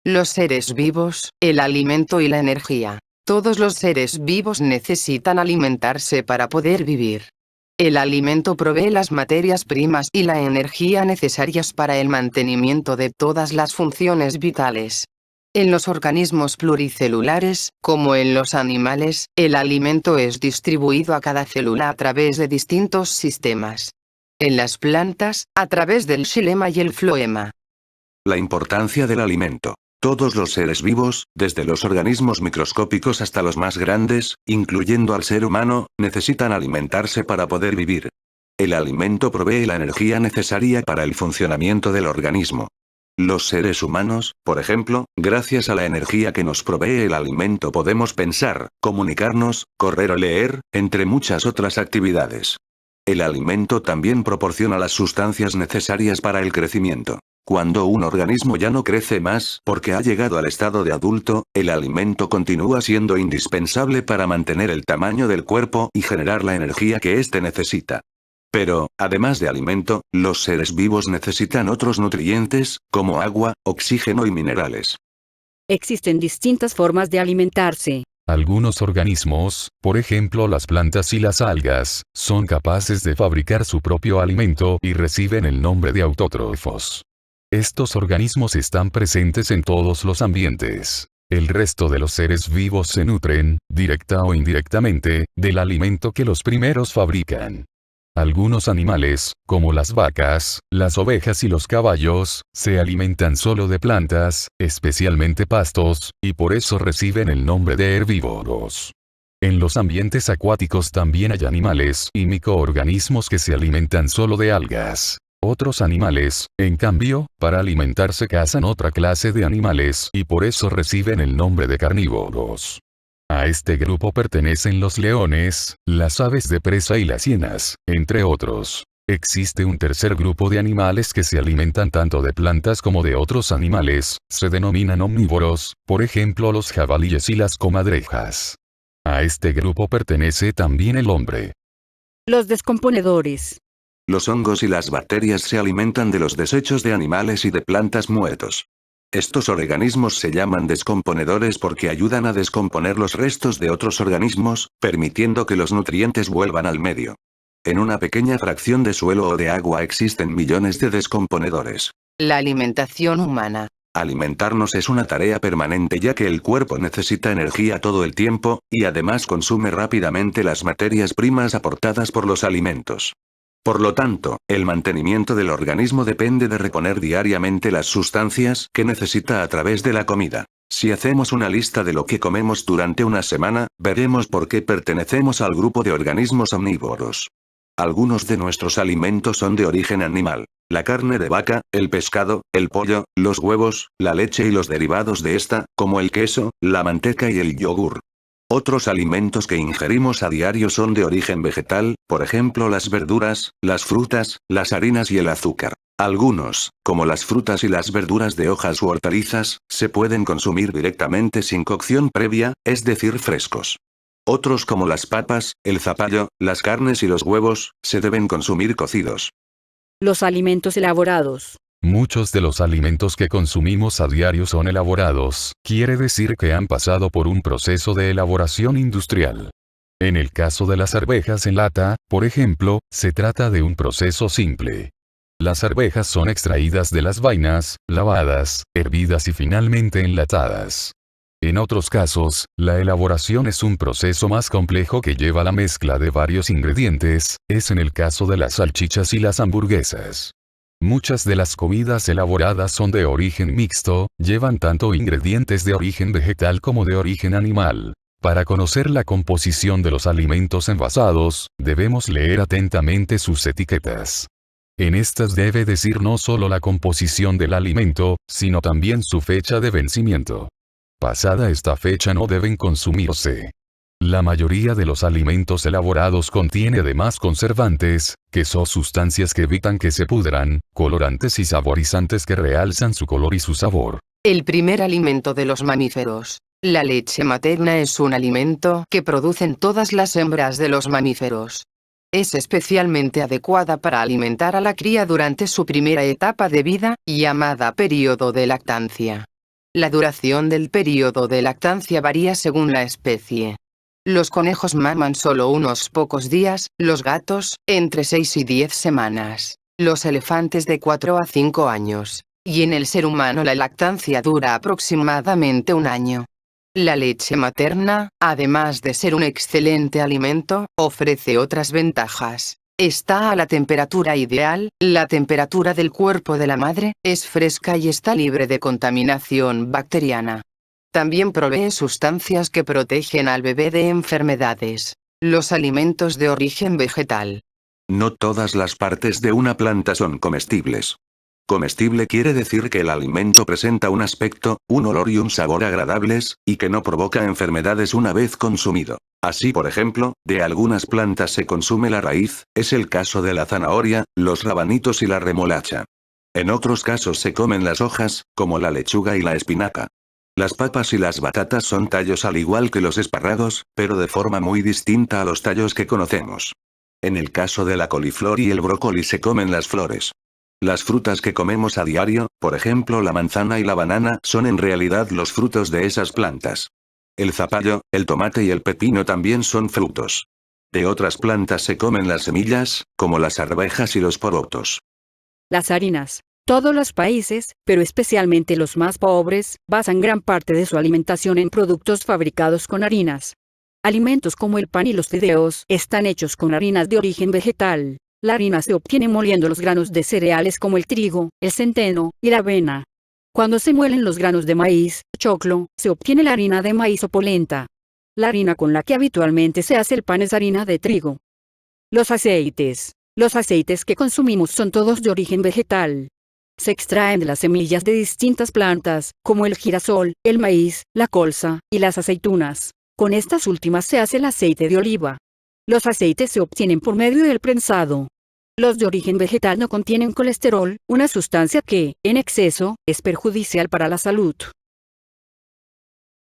Los seres vivos, el alimento y la energía. Todos los seres vivos necesitan alimentarse para poder vivir. El alimento provee las materias primas y la energía necesarias para el mantenimiento de todas las funciones vitales. En los organismos pluricelulares, como en los animales, el alimento es distribuido a cada célula a través de distintos sistemas. En las plantas, a través del xilema y el floema. La importancia del alimento. Todos los seres vivos, desde los organismos microscópicos hasta los más grandes, incluyendo al ser humano, necesitan alimentarse para poder vivir. El alimento provee la energía necesaria para el funcionamiento del organismo. Los seres humanos, por ejemplo, gracias a la energía que nos provee el alimento podemos pensar, comunicarnos, correr o leer, entre muchas otras actividades. El alimento también proporciona las sustancias necesarias para el crecimiento. Cuando un organismo ya no crece más porque ha llegado al estado de adulto, el alimento continúa siendo indispensable para mantener el tamaño del cuerpo y generar la energía que éste necesita. Pero, además de alimento, los seres vivos necesitan otros nutrientes, como agua, oxígeno y minerales. Existen distintas formas de alimentarse. Algunos organismos, por ejemplo las plantas y las algas, son capaces de fabricar su propio alimento y reciben el nombre de autótrofos. Estos organismos están presentes en todos los ambientes. El resto de los seres vivos se nutren, directa o indirectamente, del alimento que los primeros fabrican. Algunos animales, como las vacas, las ovejas y los caballos, se alimentan solo de plantas, especialmente pastos, y por eso reciben el nombre de herbívoros. En los ambientes acuáticos también hay animales y microorganismos que se alimentan solo de algas. Otros animales, en cambio, para alimentarse cazan otra clase de animales y por eso reciben el nombre de carnívoros. A este grupo pertenecen los leones, las aves de presa y las hienas, entre otros. Existe un tercer grupo de animales que se alimentan tanto de plantas como de otros animales, se denominan omnívoros, por ejemplo los jabalíes y las comadrejas. A este grupo pertenece también el hombre. Los descomponedores. Los hongos y las bacterias se alimentan de los desechos de animales y de plantas muertos. Estos organismos se llaman descomponedores porque ayudan a descomponer los restos de otros organismos, permitiendo que los nutrientes vuelvan al medio. En una pequeña fracción de suelo o de agua existen millones de descomponedores. La alimentación humana. Alimentarnos es una tarea permanente ya que el cuerpo necesita energía todo el tiempo, y además consume rápidamente las materias primas aportadas por los alimentos. Por lo tanto, el mantenimiento del organismo depende de reponer diariamente las sustancias que necesita a través de la comida. Si hacemos una lista de lo que comemos durante una semana, veremos por qué pertenecemos al grupo de organismos omnívoros. Algunos de nuestros alimentos son de origen animal. La carne de vaca, el pescado, el pollo, los huevos, la leche y los derivados de esta, como el queso, la manteca y el yogur. Otros alimentos que ingerimos a diario son de origen vegetal, por ejemplo las verduras, las frutas, las harinas y el azúcar. Algunos, como las frutas y las verduras de hojas u hortalizas, se pueden consumir directamente sin cocción previa, es decir frescos. Otros como las papas, el zapallo, las carnes y los huevos, se deben consumir cocidos. Los alimentos elaborados. Muchos de los alimentos que consumimos a diario son elaborados, quiere decir que han pasado por un proceso de elaboración industrial. En el caso de las arvejas en lata, por ejemplo, se trata de un proceso simple. Las arvejas son extraídas de las vainas, lavadas, hervidas y finalmente enlatadas. En otros casos, la elaboración es un proceso más complejo que lleva la mezcla de varios ingredientes, es en el caso de las salchichas y las hamburguesas. Muchas de las comidas elaboradas son de origen mixto, llevan tanto ingredientes de origen vegetal como de origen animal. Para conocer la composición de los alimentos envasados, debemos leer atentamente sus etiquetas. En estas debe decir no solo la composición del alimento, sino también su fecha de vencimiento. Pasada esta fecha no deben consumirse. La mayoría de los alimentos elaborados contiene además conservantes, que son sustancias que evitan que se pudran, colorantes y saborizantes que realzan su color y su sabor. El primer alimento de los mamíferos. La leche materna es un alimento que producen todas las hembras de los mamíferos. Es especialmente adecuada para alimentar a la cría durante su primera etapa de vida, llamada periodo de lactancia. La duración del periodo de lactancia varía según la especie. Los conejos maman solo unos pocos días, los gatos, entre 6 y 10 semanas, los elefantes de 4 a 5 años, y en el ser humano la lactancia dura aproximadamente un año. La leche materna, además de ser un excelente alimento, ofrece otras ventajas. Está a la temperatura ideal, la temperatura del cuerpo de la madre, es fresca y está libre de contaminación bacteriana. También provee sustancias que protegen al bebé de enfermedades. Los alimentos de origen vegetal. No todas las partes de una planta son comestibles. Comestible quiere decir que el alimento presenta un aspecto, un olor y un sabor agradables, y que no provoca enfermedades una vez consumido. Así por ejemplo, de algunas plantas se consume la raíz, es el caso de la zanahoria, los rabanitos y la remolacha. En otros casos se comen las hojas, como la lechuga y la espinaca. Las papas y las batatas son tallos al igual que los espárragos, pero de forma muy distinta a los tallos que conocemos. En el caso de la coliflor y el brócoli se comen las flores. Las frutas que comemos a diario, por ejemplo la manzana y la banana, son en realidad los frutos de esas plantas. El zapallo, el tomate y el pepino también son frutos. De otras plantas se comen las semillas, como las arvejas y los porotos. Las harinas. Todos los países, pero especialmente los más pobres, basan gran parte de su alimentación en productos fabricados con harinas. Alimentos como el pan y los fideos están hechos con harinas de origen vegetal. La harina se obtiene moliendo los granos de cereales como el trigo, el centeno y la avena. Cuando se muelen los granos de maíz, choclo, se obtiene la harina de maíz o polenta. La harina con la que habitualmente se hace el pan es harina de trigo. Los aceites. Los aceites que consumimos son todos de origen vegetal. Se extraen de las semillas de distintas plantas, como el girasol, el maíz, la colza y las aceitunas. Con estas últimas se hace el aceite de oliva. Los aceites se obtienen por medio del prensado. Los de origen vegetal no contienen colesterol, una sustancia que, en exceso, es perjudicial para la salud.